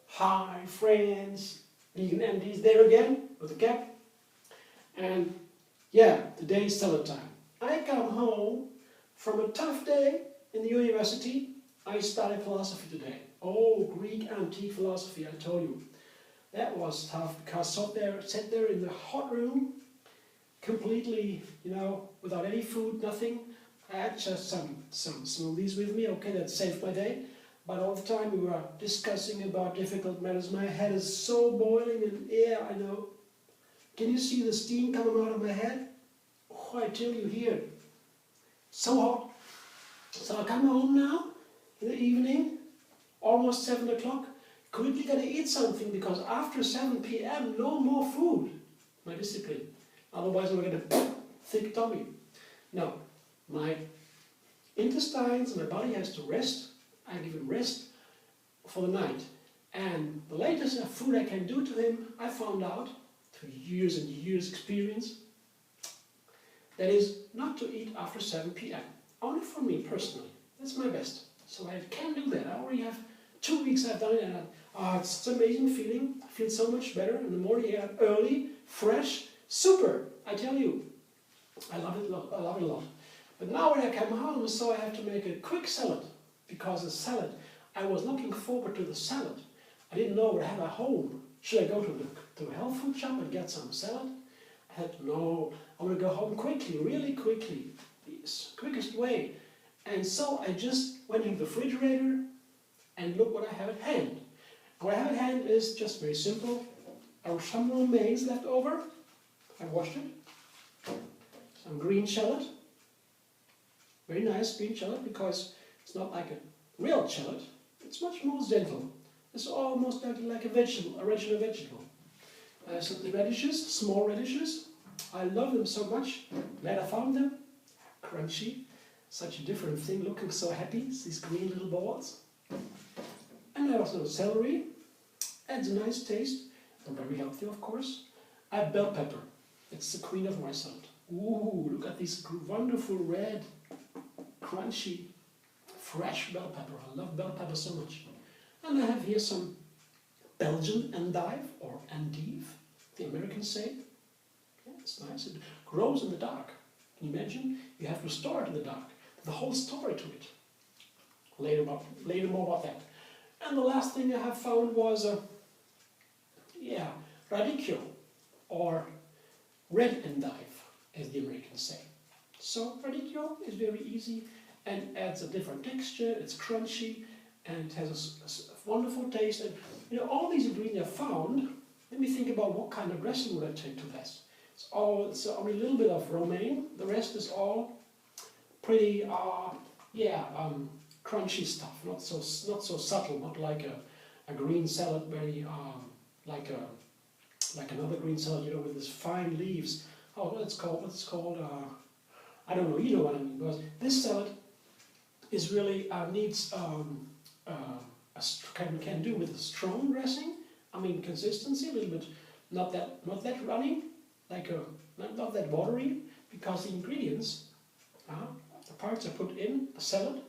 Hi friends, Vegan Andy's there again with a cap. And yeah, today is salad time. I come home from a tough day in the university. I studied philosophy today. Oh, Greek antique philosophy, I told you. That was tough because I sat there in the hot room, completely, without any food, nothing. I had just some smoothies with me, okay, that saved my day. But all the time we were discussing about difficult matters. My head is so boiling and yeah, I know. Can you see the steam coming out of my head? Oh, I tell you here, so hot. So I come home now, in the evening, almost 7 o'clock. Quickly gotta eat something because after 7 p.m. no more food. My discipline. Otherwise I'm gonna get a thick tummy. No, my intestines, my body has to rest. I give him rest for the night. And the latest food I can do to him, I found out, through years and years experience, that is not to eat after 7 p.m. Only for me personally. That's my best. So I can do that. I already have 2 weeks I've done it, and it's such an amazing feeling. I feel so much better in the morning, early, fresh, super. I tell you, I love it a lot. I love it a lot. But now when I come home, so I have to make a quick salad. Because the salad, I was looking forward to the salad. I didn't know what I had at home. Should I go to a health food shop and get some salad? I had no, I want to go home quickly, really quickly, the quickest way. And so I just went into the refrigerator and look what I have at hand. And what I have at hand is just very simple. Some romaines left over. I washed it. Some green shallot. Very nice green shallot because it's not like a real shallot. It's much more gentle. It's almost like a vegetable, a regular vegetable. So the radishes, small radishes, I love them so much. Glad I found them. Crunchy. Such a different thing, looking so happy. These green little balls. And also celery. Adds a nice taste. And very healthy, of course. I have bell pepper. It's the queen of my salad. Ooh, look at this wonderful red, crunchy, fresh bell pepper. I love bell pepper so much. And I have here some Belgian endive, or endive, the Americans say. Yeah, it's nice. It grows in the dark. Can you imagine? You have to store it in the dark. The whole story to it. Later more about that. And the last thing I have found was, Radicchio, or red endive, as the Americans say. So Radicchio is very easy and adds a different texture. It's crunchy and it has a wonderful taste. And all these ingredients I found. Let me think about what kind of dressing would I take to this. It's only a little bit of romaine. The rest is all pretty, crunchy stuff. Not so subtle. Not like a green salad, very like another green salad. With these fine leaves. Oh, what's it called? I don't know. You know what I mean? Because this salad is really needs can do with a strong dressing. I mean consistency, a little bit, not that runny, not that watery, because the ingredients, the parts I put in the salad,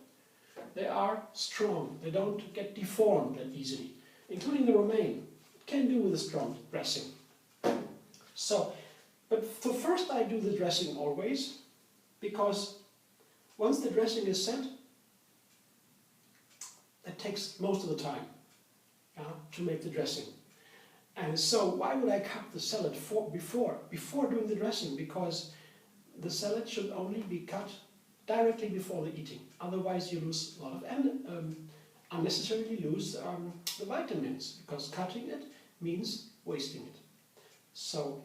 they are strong. They don't get deformed that easily, including the romaine. It can do with a strong dressing. So, but first I do the dressing always, because once the dressing is set, that takes most of the time to make the dressing. And so why would I cut the salad before doing the dressing? Because the salad should only be cut directly before the eating. Otherwise you lose a lot of unnecessarily lose the vitamins, because cutting it means wasting it. So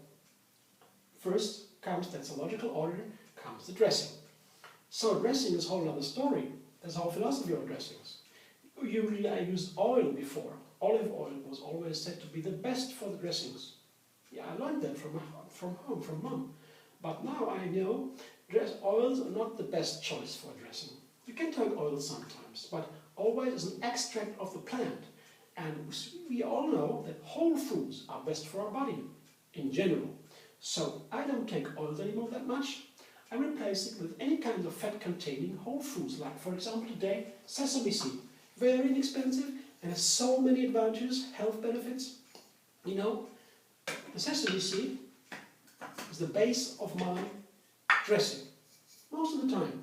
first comes, that's a logical order, comes the dressing. So dressing is a whole other story. There's a whole philosophy of dressings. Usually I used oil before. Olive oil was always said to be the best for the dressings. Yeah, I learned that from home, from mom. But now I know oils are not the best choice for dressing. You can take oil sometimes, but always as an extract of the plant. And we all know that whole foods are best for our body in general. So I don't take oils anymore that much. I replace it with any kind of fat-containing whole foods, like for example today, sesame seed. Very inexpensive and has so many advantages, health benefits. You know, the sesame seed is the base of my dressing, most of the time,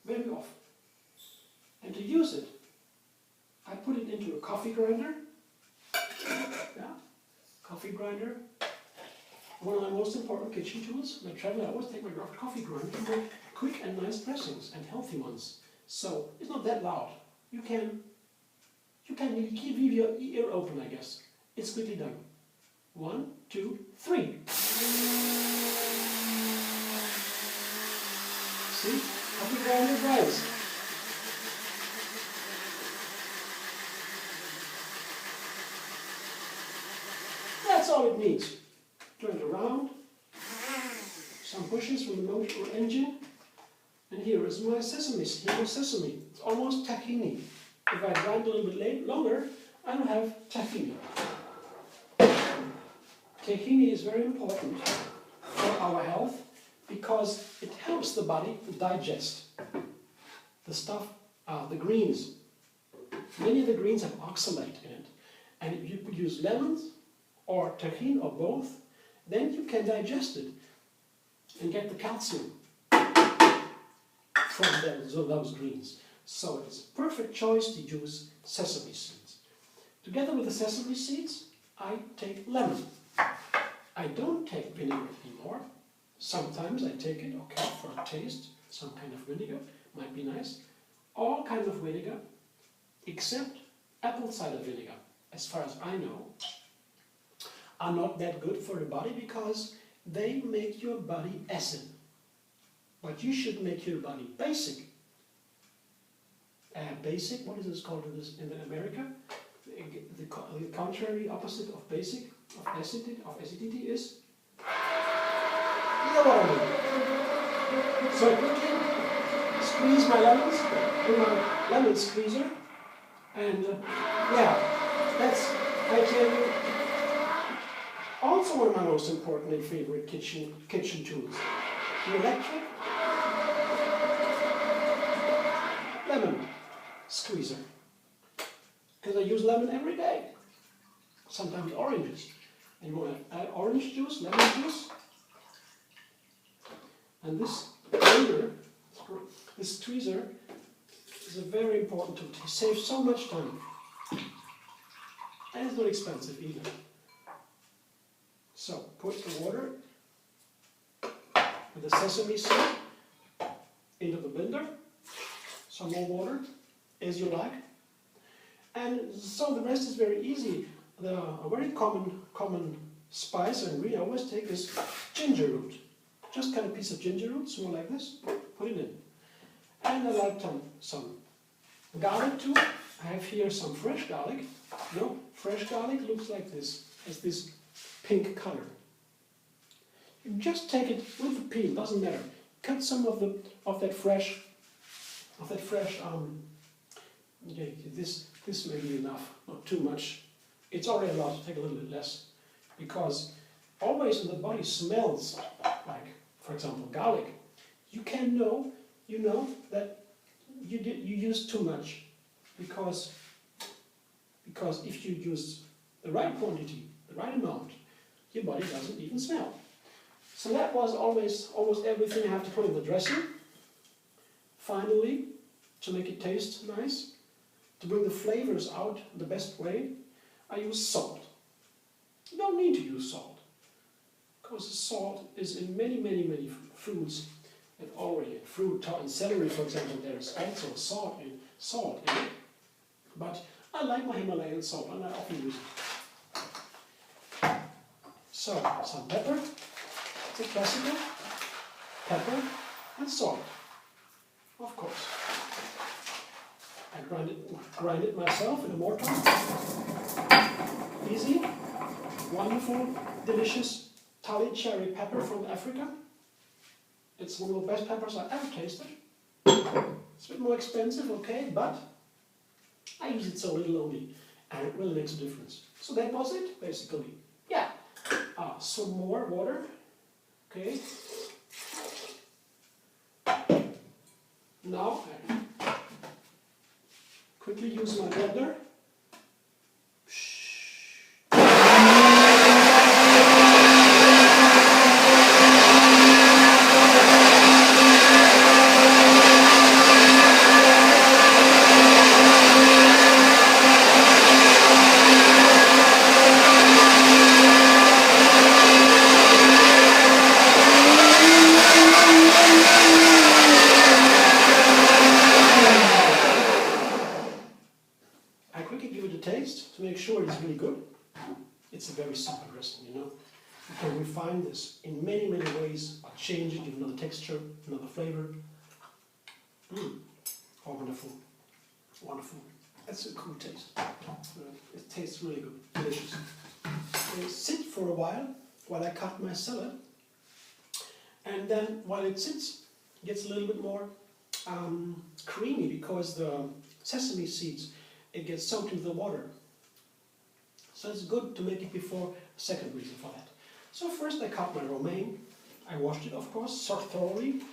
very often. And to use it, I put it into a coffee grinder. Yeah, coffee grinder. One of my most important kitchen tools. When I travel, I always take my coffee grinder to make quick and nice dressings and healthy ones. So it's not that loud. You can keep your ear open, I guess. It's quickly done. 1, 2, 3. See? Coffee grinder dries. That's all it needs. Turn it around. Some pushes from the motor or engine. And here is my sesame. Here is sesame. It's almost tahini. If I grind a little bit longer, I don't have tahini. Tahini is very important for our health because it helps the body to digest the stuff, the greens. Many of the greens have oxalate in it. And if you use lemons or tahini or both, then you can digest it and get the calcium from those greens. So it's a perfect choice to use sesame seeds. Together with the sesame seeds, I take lemon. I don't take vinegar anymore. Sometimes I take it, okay, for a taste, some kind of vinegar, might be nice. All kinds of vinegar, except apple cider vinegar, as far as I know, are not that good for the body because they make your body acid. But you should make your body basic. Basic, what is this called in America? The contrary opposite of basic, of acidity is? You know what I mean. So I quickly squeeze my lemons in my lemon squeezer. And yeah, that's, I can, also one of my most important and favorite kitchen tools. The electric lemon squeezer. Because I use lemon every day. Sometimes oranges. And you want to add orange juice, lemon juice. And this grinder, this tweezer, is a very important tool. It saves so much time. And it's not expensive either. So, put the water with the sesame seed into the blender. Some more water, as you like. And so the rest is very easy. A very common spice and ingredient I always take is ginger root. Just cut a piece of ginger root, small like this, put it in. And I like some garlic too. I have here some fresh garlic. No, fresh garlic looks like this, has this pink color. You just take it with the peel, doesn't matter. Cut some of that fresh. Okay, this may be enough, not too much. It's already a lot. Take a little bit less, because always when the body smells like, for example, garlic, you know that you use too much, because if you use the right quantity, the right amount, your body doesn't even smell. So that was almost everything I have to put in the dressing. Finally, to make it taste nice, to bring the flavors out the best way, I use salt. You don't need to use salt, because the salt is in many foods. And already in fruit, and celery, for example, there is also salt in it. But I like my Himalayan salt, and I often use it. So, some pepper, it's a classical, pepper and salt, of course. I grind it myself in a mortar. Easy, wonderful, delicious Tali cherry pepper from Africa. It's one of the best peppers I've ever tasted. It's a bit more expensive, okay, but I use it so little only, and it really makes a difference. So that was it, basically. Yeah. Some more water Okay. Now I quickly use my blender. I quickly give it a taste to make sure it's really good. It's a very simple dressing, you know. You can refine this in many, many ways, or change it, give another texture, another flavor. Oh, wonderful. Wonderful. That's a cool taste. It tastes really good, delicious. It sit for a while I cut my salad. And then while it sits, it gets a little bit more creamy because the sesame seeds, it gets soaked into the water. So it's good to make it before. A second reason for that. So first I cut my romaine. I washed it, of course, so thoroughly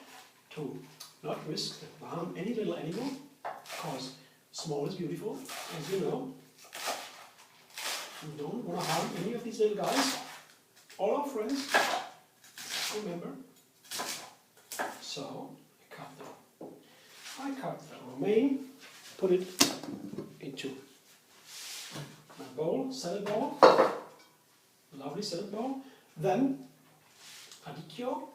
to not risk to harm any little animal, because small is beautiful, as you know. We don't want to harm any of these little guys. All our friends, remember. So I cut the romaine, put it into my bowl, salad bowl, lovely salad bowl. Then radicchio,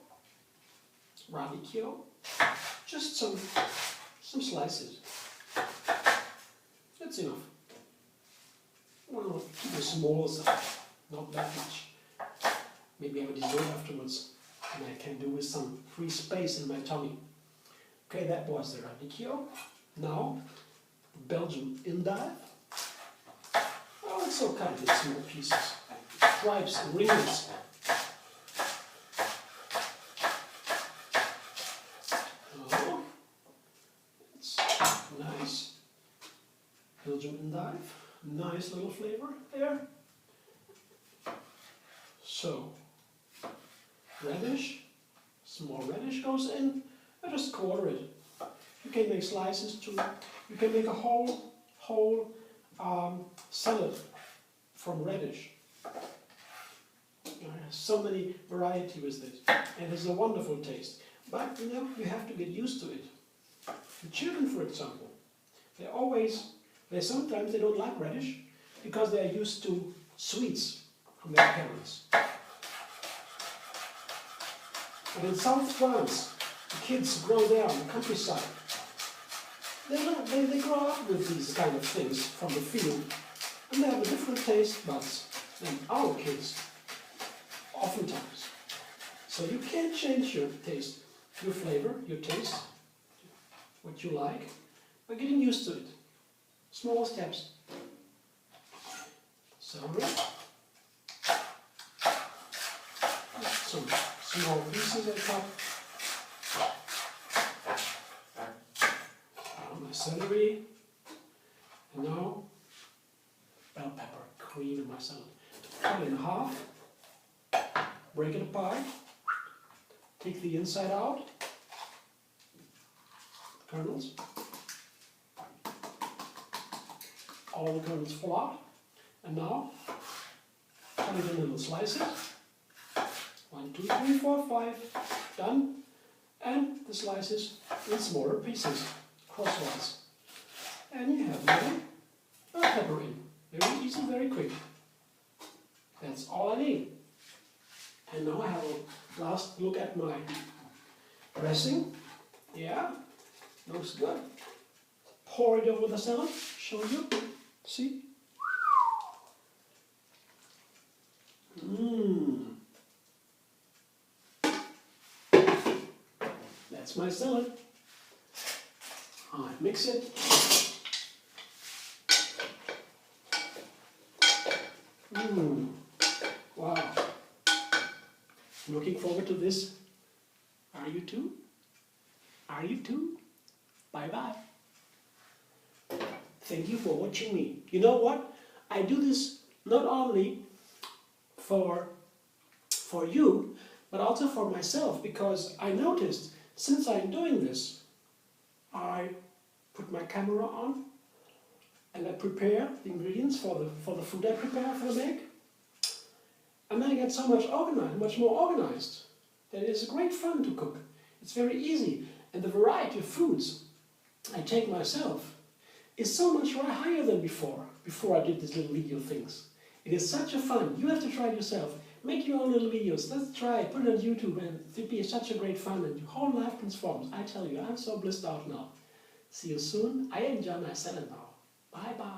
just some slices. That's enough. Well, keep the small side, not that much. Maybe have a dessert afterwards, and I can do with some free space in my tummy. Okay, that was the radicchio. Now, Belgian endive. Oh, it's all cut into small pieces, stripes and ringlets. Oh, it's nice. Belgian endive, nice little flavor there. So, radish, small radish goes in. I just quarter it. You can make slices too. You can make a whole salad from radish. So many variety with this, and it's a wonderful taste. But you know, you have to get used to it. The children, for example, sometimes they don't like radish because they are used to sweets from their parents. And in South France, the kids grow there on the countryside. They grow up with these kind of things from the field, and they have a different taste buds than our kids, oftentimes. So you can't change your taste, your flavor, your taste, what you like, by getting used to it. Small steps. Celery. Some small pieces I cut. My celery. And now, bell pepper, cream in my salad. Cut it in half. Break it apart. Take the inside out. The kernels. All the kernels fall out. And now, cut it in little slices. 1, 2, 3, 4, 5. Done. And the slices in smaller pieces, crosswise. And you have my bell pepper in. Very easy, very quick. That's all I need. And now I have a last look at my dressing. Yeah, looks good. Pour it over the salad, show you. See? That's my salad. I mix it. Wow. I'm looking forward to this. Are you too? Are you too? Bye-bye. Thank you for watching me. You know what? I do this not only for you, but also for myself, because I noticed since I'm doing this, I put my camera on and I prepare the ingredients for the food I prepare for the make. And I get so much more organized. That it's great fun to cook. It's very easy. And the variety of foods I take myself is so much higher than before I did these little video things. It is such a fun. You have to try it yourself. Make your own little videos. Let's try it. Put it on YouTube, and it'll be such a great fun, and your whole life transforms. I tell you, I'm so blissed out now. See you soon. I enjoy my salad now. Bye bye.